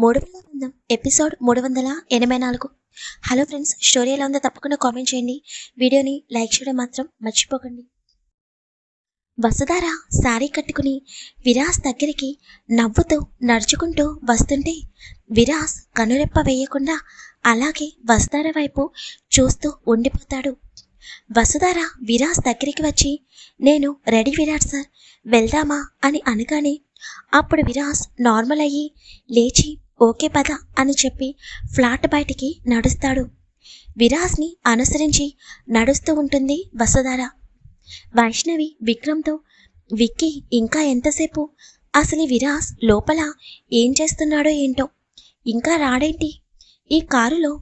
మూడవ బృందం episode 384. Hello friends, story ఎలా ఉందో తప్పకుండా కామెంట్ చేయండి. వీడియోని లైక్ చేయడం మాత్రం మర్చిపోకండి. వసుధార శారీ కట్టుకుని విరాస్ దగ్గరికి నవ్వుతూ నడుచుకుంటూ వస్తుంటే విరాస్ కనురెప్ప వేయకుండా అలాగే వసుధార వైపు చూస్తూ ఉండిపోతాడు. వసుధార విరాస్ దగ్గరికి వచ్చి, నేను రెడీ విరాట్ సార్, వెళ్దామా అని అనగానే అప్పుడు విరాస్ నార్మల్ అయ్యి లేచి ఓకే పద అని చెప్పి ఫ్లాట్ బయటికి నడుస్తాడు. విరాస్ని అనుసరించి నడుస్తూ ఉంటుంది వసుధార. వైష్ణవి విక్రమ్తో, విక్కీ ఇంకా ఎంతసేపు, అసలు విరాస్ లోపల ఏం చేస్తున్నాడో ఏంటో, ఇంకా రాడేంటి, ఈ కారులో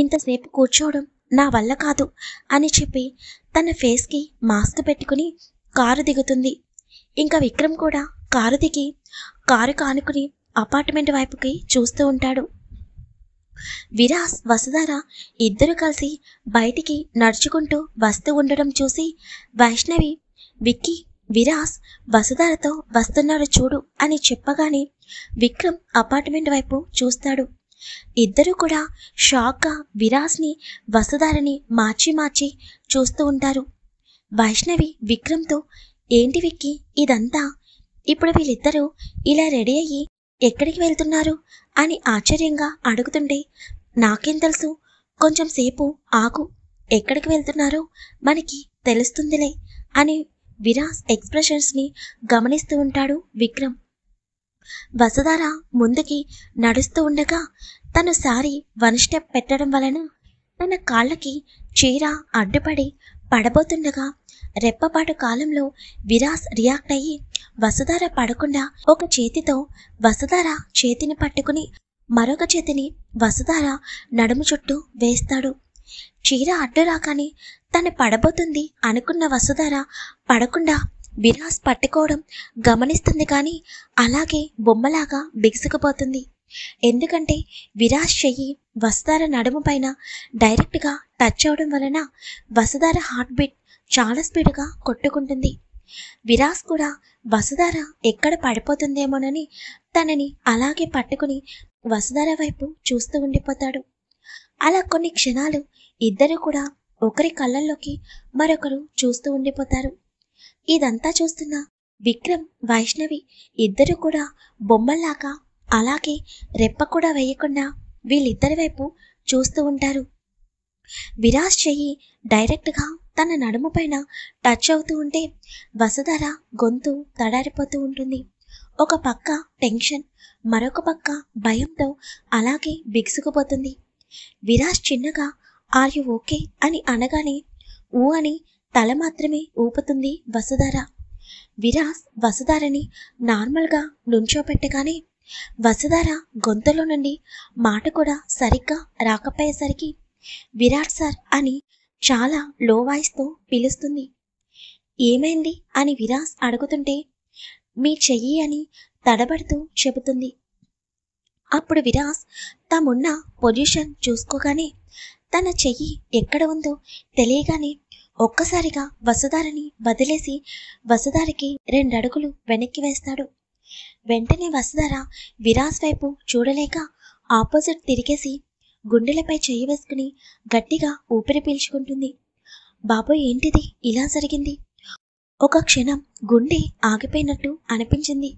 ఇంతసేపు కూర్చోవడం నా వల్ల కాదు అని చెప్పి తన ఫేస్కి మాస్క్ పెట్టుకుని కారు దిగుతుంది. ఇంకా విక్రమ్ కూడా కారు దిగి కారు కానుకుని అపార్ట్మెంట్ వైపుకి చూస్తూ ఉంటాడు. విరాస్ వసుధార ఇద్దరు కలిసి బయటికి నడుచుకుంటూ వస్తూ ఉండడం చూసి వైష్ణవి, విక్కీ విరాస్ వసుధారతో వస్తున్నాడు చూడు అని చెప్పగానే విక్రమ్ అపార్ట్మెంట్ వైపు చూస్తాడు. ఇద్దరు కూడా షాక్గా విరాస్ని వసుధారని మార్చి మార్చి చూస్తూ ఉంటారు. వైష్ణవి విక్రమ్తో, ఏంటి విక్కీ ఇదంతా, ఇప్పుడు వీళ్ళిద్దరూ ఇలా రెడీ అయ్యి ఎక్కడికి వెళ్తున్నారు అని ఆశ్చర్యంగా అడుగుతుంటే, నాకేం తెలుసు, కొంచెం సేపు ఆగు, ఎక్కడికి వెళ్తున్నారో మనకి తెలుస్తుందిలే అని విరాస్ ఎక్స్ప్రెషన్స్ని గమనిస్తూ ఉంటాడు విక్రమ్. వసుధార ముందుకి నడుస్తూ ఉండగా తను సారీ 1 స్టెప్ పెట్టడం వలన తన కాళ్ళకి చీర అడ్డుపడి పడబోతుండగా రెప్పపాటు కాలంలో విరాస్ రియాక్ట్ అయ్యి వసుధార పడకుండా ఒక చేతితో వసుధార చేతిని పట్టుకుని మరొక చేతిని వసుధార నడుము చుట్టూ వేస్తాడు. చీర అడ్డు రాగానే తను పడబోతుంది అనుకున్న వసుధార పడకుండా విరాస్ పట్టుకోవడం గమనిస్తుంది. కానీ అలాగే బొమ్మలాగా బిగుసుకుపోతుంది. ఎందుకంటే విరాస్ చెయ్యి వసుధార నడుము పైన డైరెక్ట్గా టచ్ అవడం వలన వసుధార హార్ట్ బీట్ చాలా స్పీడ్గా కొట్టుకుంటుంది. విరాస్ కూడా వసుధార ఎక్కడ పడిపోతుందేమోనని తనని అలాగే పట్టుకుని వసుధార వైపు చూస్తూ ఉండిపోతాడు. అలా కొన్ని క్షణాలు ఇద్దరు కూడా ఒకరి కళ్ళల్లోకి మరొకరు చూస్తూ ఉండిపోతారు. ఇదంతా చూస్తున్న విక్రమ్, వైష్ణవి ఇద్దరు కూడా బొమ్మల్లాగా అలాగే రెప్ప కూడా వేయకుండా వీళ్ళిద్దరి వైపు చూస్తూ ఉంటారు. విరాస్ చెయ్యి డైరెక్ట్గా తన నడుము పైన టచ్ అవుతూ ఉంటే వసుధార గొంతు తడారిపోతూ ఉంటుంది. ఒక పక్క టెన్షన్, మరొక పక్క భయంతో అలాగే బిగుసుకుపోతుంది. విరాస్ చిన్నగా ఆర్ యు ఓకే అని అనగానే ఊ అని తల మాత్రమే ఊపుతుంది వసుధార. విరాస్ వసుధారని నార్మల్గా నుంచోపెట్టగానే వసుధార గొంతులో నుండి మాట కూడా సరిగ్గా రాకపోయేసరికి విరాట్ సార్ అని చాలా లో వాయిస్తో పిలుస్తుంది. ఏమైంది అని విరాస్ అడుగుతుంటే మీ చెయ్యి అని తడబడుతూ చెబుతుంది. అప్పుడు విరాస్ తామున్న పొజిషన్ చూసుకోగానే తన చెయ్యి ఎక్కడ ఉందో తెలియగానే ఒక్కసారిగా వసుధారని వదిలేసి వసుధారకి 2 అడుగులు వెనక్కి వేస్తాడు. వెంటనే వసుధార విరాస్ వైపు చూడలేక ఆపోజిట్ తిరిగేసి గుండెలపై చెయ్యి వేసుకుని గట్టిగా ఊపిరి పీల్చుకుంటుంది. బాబోయ్, ఏంటిది ఇలా జరిగింది? ఒక క్షణం గుండె ఆగిపోయినట్టు అనిపించింది.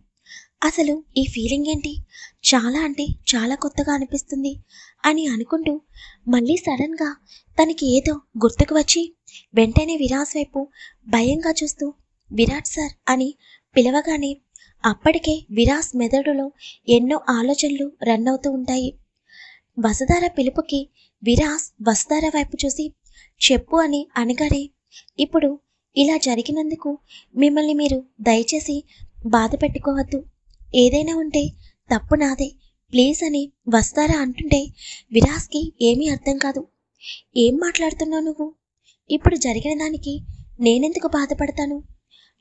అసలు ఈ ఫీలింగ్ ఏంటి, చాలా అంటే చాలా కొత్తగా అనిపిస్తుంది అని అనుకుంటూ మళ్ళీ సడన్గా తనకి ఏదో గుర్తుకు వచ్చి వెంటనే విరాస్ వైపు భయంగా చూస్తూ విరాట్ సార్ అని పిలవగానే అప్పటికే విరాస్ మెదడులో ఎన్నో ఆలోచనలు రన్ అవుతూ ఉంటాయి. వసుధార పిలుపుకి విరాస్ వసుధార వైపు చూసి చెప్పు అని అనగానే, ఇప్పుడు ఇలా జరిగినందుకు మిమ్మల్ని మీరు దయచేసి బాధ పెట్టుకోవద్దు, ఏదైనా ఉంటే తప్పు నాదే ప్లీజ్ అని వసుధార అంటుంటే విరాస్కి ఏమీ అర్థం కాదు. ఏం మాట్లాడుతున్నావు నువ్వు? ఇప్పుడు జరిగిన దానికి నేనెందుకు బాధపడతాను?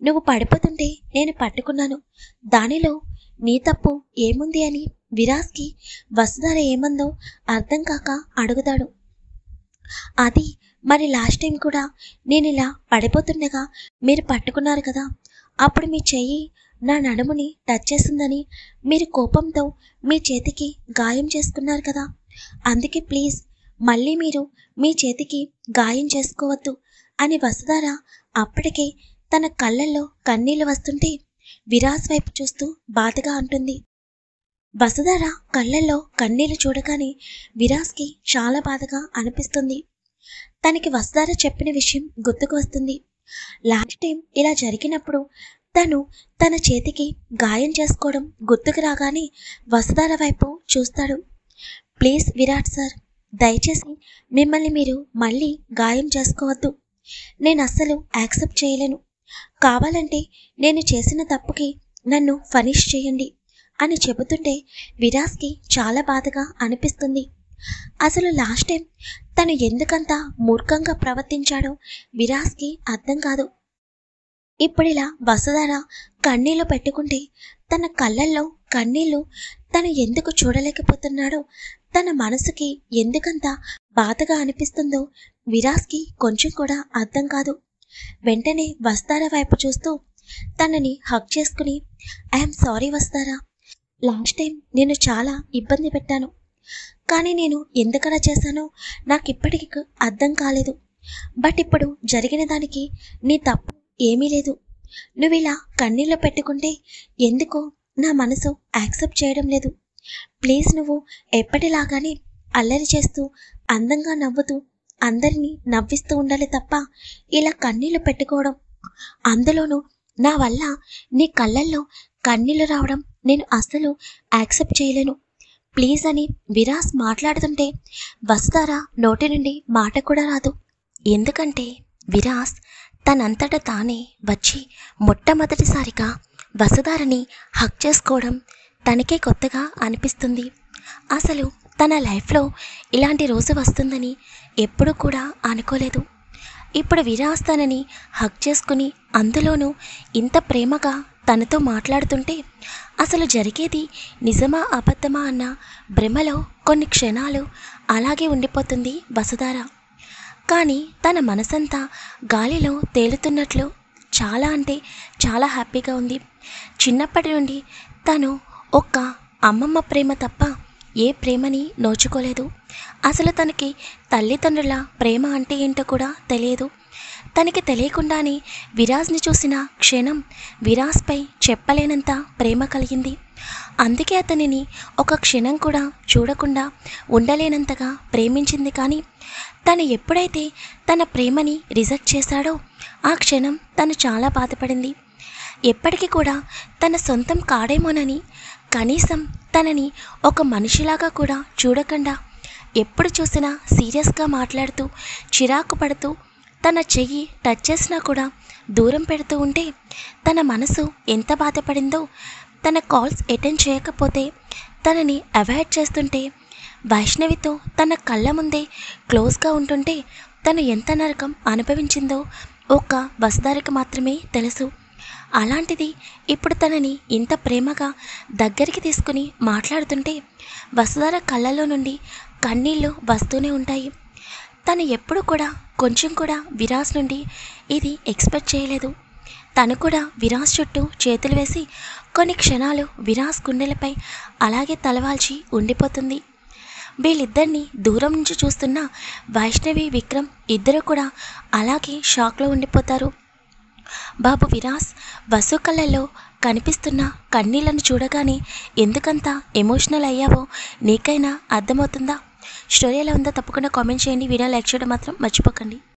నువ్వు పడిపోతుంటే నేను పట్టుకున్నాను, దానిలో నీ తప్పు ఏముంది అని విరాస్కి వసుధార ఏమందో అర్థం కాక అడుగుతాడు. అది మరి లాస్ట్ టైం కూడా నేను ఇలా పడిపోతుండగా మీరు పట్టుకున్నారు కదా, అప్పుడు మీ చెయ్యి నా నడుముని టచ్ చేసిందని మీరు కోపంతో మీ చేతికి గాయం చేసుకున్నారు కదా, అందుకే ప్లీజ్ మళ్ళీ మీరు మీ చేతికి గాయం చేసుకోవద్దు అని వసుధార అప్పటికే తన కళ్ళల్లో కన్నీళ్లు వస్తుంటే విరాజ్ వైపు చూస్తూ బాధగా అంటుంది. వసుధార కళ్ళల్లో కన్నీళ్లు చూడగానే విరాజ్కి చాలా బాధగా అనిపిస్తుంది. తనకి వసుధార చెప్పిన విషయం గుర్తుకు వస్తుంది. లాస్ట్ టైం ఇలా జరిగినప్పుడు తను తన చేతికి గాయం చేసుకోవడం గుర్తుకు రాగానే వసుధార వైపు చూస్తాడు. ప్లీజ్ విరాట్ సార్, దయచేసి మిమ్మల్ని మీరు మళ్ళీ గాయం చేసుకోవద్దు. నేను అస్సలు యాక్సెప్ట్ చేయలేను. కావాలంటే నేను చేసిన తప్పుకి నన్ను పనిష్ చేయండి అని చెబుతుంటే విరాజ్కి చాలా బాధగా అనిపిస్తుంది. అసలు లాస్ట్ టైం తను ఎందుకంత మూర్ఖంగా ప్రవర్తించాడో విరాజ్కి అర్థం కాదు. ఇప్పుడిలా వసుధార కన్నీళ్లు పెట్టుకుంటే తన కళ్ళల్లో కన్నీళ్లు తను ఎందుకు చూడలేకపోతున్నాడో, తన మనసుకి ఎందుకంత బాధగా అనిపిస్తుందో విరాజ్కి కొంచెం కూడా అర్థం కాదు. వెంటనే వసుధార వైపు చూస్తూ తనని హగ్ చేసుకుని, I'm sorry Vasudhara, last time నేను చాలా ఇబ్బంది పెట్టాను. కానీ నేను ఎందుకలా చేశానో నాకు ఇప్పటికీ అర్థం కాలేదు. బట్ ఇప్పుడు జరిగిన దానికి నీ తప్పు ఏమీ లేదు. నువ్వు ఇలా కన్నీళ్ళు పెట్టుకుంటే ఎందుకో నా మనసు యాక్సెప్ట్ చేయడం లేదు. ప్లీజ్ నువ్వు ఎప్పటిలాగానే అల్లరి చేస్తూ అందంగా నవ్వుతూ అందరినీ నవ్విస్తూ ఉండాలి తప్ప ఇలా కన్నీళ్లు పెట్టుకోవడం, అందులోనూ నా వల్ల నీ కళ్ళల్లో కన్నీళ్లు రావడం నేను అస్సలు యాక్సెప్ట్ చేయలేను. ప్లీజ్ అని విరాజ్ మాట్లాడుతుంటే వసుధార నోటి నుండి మాట కూడా రాదు. ఎందుకంటే విరాజ్ తనంతట తానే వచ్చి మొట్టమొదటిసారిగా వసుధారని హక్ చేసుకోవడం తనకే కొత్తగా అనిపిస్తుంది. అసలు తన లైఫ్లో ఇలాంటి రోజు వస్తుందని ఎప్పుడూ కూడా అనుకోలేదు. ఇప్పుడు విరాజ్ తనని హక్ చేసుకుని అందులోనూ ఇంత ప్రేమగా తనతో మాట్లాడుతుంటే అసలు జరిగేది నిజమా అబద్ధమా అన్న భ్రమలో కొన్ని క్షణాలు అలాగే ఉండిపోతుంది వసుధార. కానీ తన మనసంతా గాలిలో తేలుతున్నట్లు చాలా అంటే చాలా హ్యాపీగా ఉంది. చిన్నప్పటి నుండి తను ఒక్క అమ్మమ్మ ప్రేమ తప్ప ఏ ప్రేమని నోచుకోలేదు. అసలు తనకి తల్లిదండ్రుల ప్రేమ అంటే ఏంటో కూడా తెలియదు. తనకి తెలియకుండానే విరాజ్ని చూసిన క్షణం విరాజ్పై చెప్పలేనంత ప్రేమ కలిగింది. అందుకే అతనిని ఒక క్షణం కూడా చూడకుండా ఉండలేనంతగా ప్రేమించింది. కానీ తను ఎప్పుడైతే తన ప్రేమని రిజెక్ట్ చేశాడో ఆ క్షణం తను చాలా బాధపడింది. ఎప్పటికీ కూడా తన సొంతం కాడేమోనని, కనీసం తనని ఒక మనిషిలాగా కూడా చూడకుండా ఎప్పుడు చూసినా సీరియస్గా మాట్లాడుతూ చిరాకు పడుతూ తన చెయ్యి టచ్ చేసినా కూడా దూరం పెడుతూ ఉంటే తన మనసు ఎంత బాధపడిందో, తన కాల్స్ అటెండ్ చేయకపోతే తనని అవాయిడ్ చేస్తుంటే వైష్ణవితో తన కళ్ళ ముందే క్లోజ్గా ఉంటుంటే తను ఎంత నరకం అనుభవించిందో ఒక్క వసుధారకి మాత్రమే తెలుసు. అలాంటిది ఇప్పుడు తనని ఇంత ప్రేమగా దగ్గరికి తీసుకుని మాట్లాడుతుంటే వసుధార కళ్ళలో నుండి కన్నీళ్ళు వస్తూనే ఉంటాయి. తను ఎప్పుడు కూడా కొంచెం కూడా విరాజ్ నుండి ఇది ఎక్స్పెక్ట్ చేయలేదు. తను కూడా విరాజ్ చుట్టూ చేతులు వేసి కొన్ని క్షణాలు విరాజ్ గుండెలపై అలాగే తలవాల్చి ఉండిపోతుంది. వీళ్ళిద్దరిని దూరం నుంచి చూస్తున్న వైష్ణవి, విక్రమ్ ఇద్దరు కూడా అలాగే షాక్లో ఉండిపోతారు. బాబు విరాజ్, వసు కళ్ళల్లో కనిపిస్తున్న కన్నీళ్లను చూడగానే ఎందుకంత ఎమోషనల్ అయ్యావో నీకైనా అర్థమవుతుందా? స్టోరీ ఎలా ఉందో తప్పకుండా కామెంట్ చేయండి. వీడియో లైక్ చేయడం మాత్రం మర్చిపోకండి.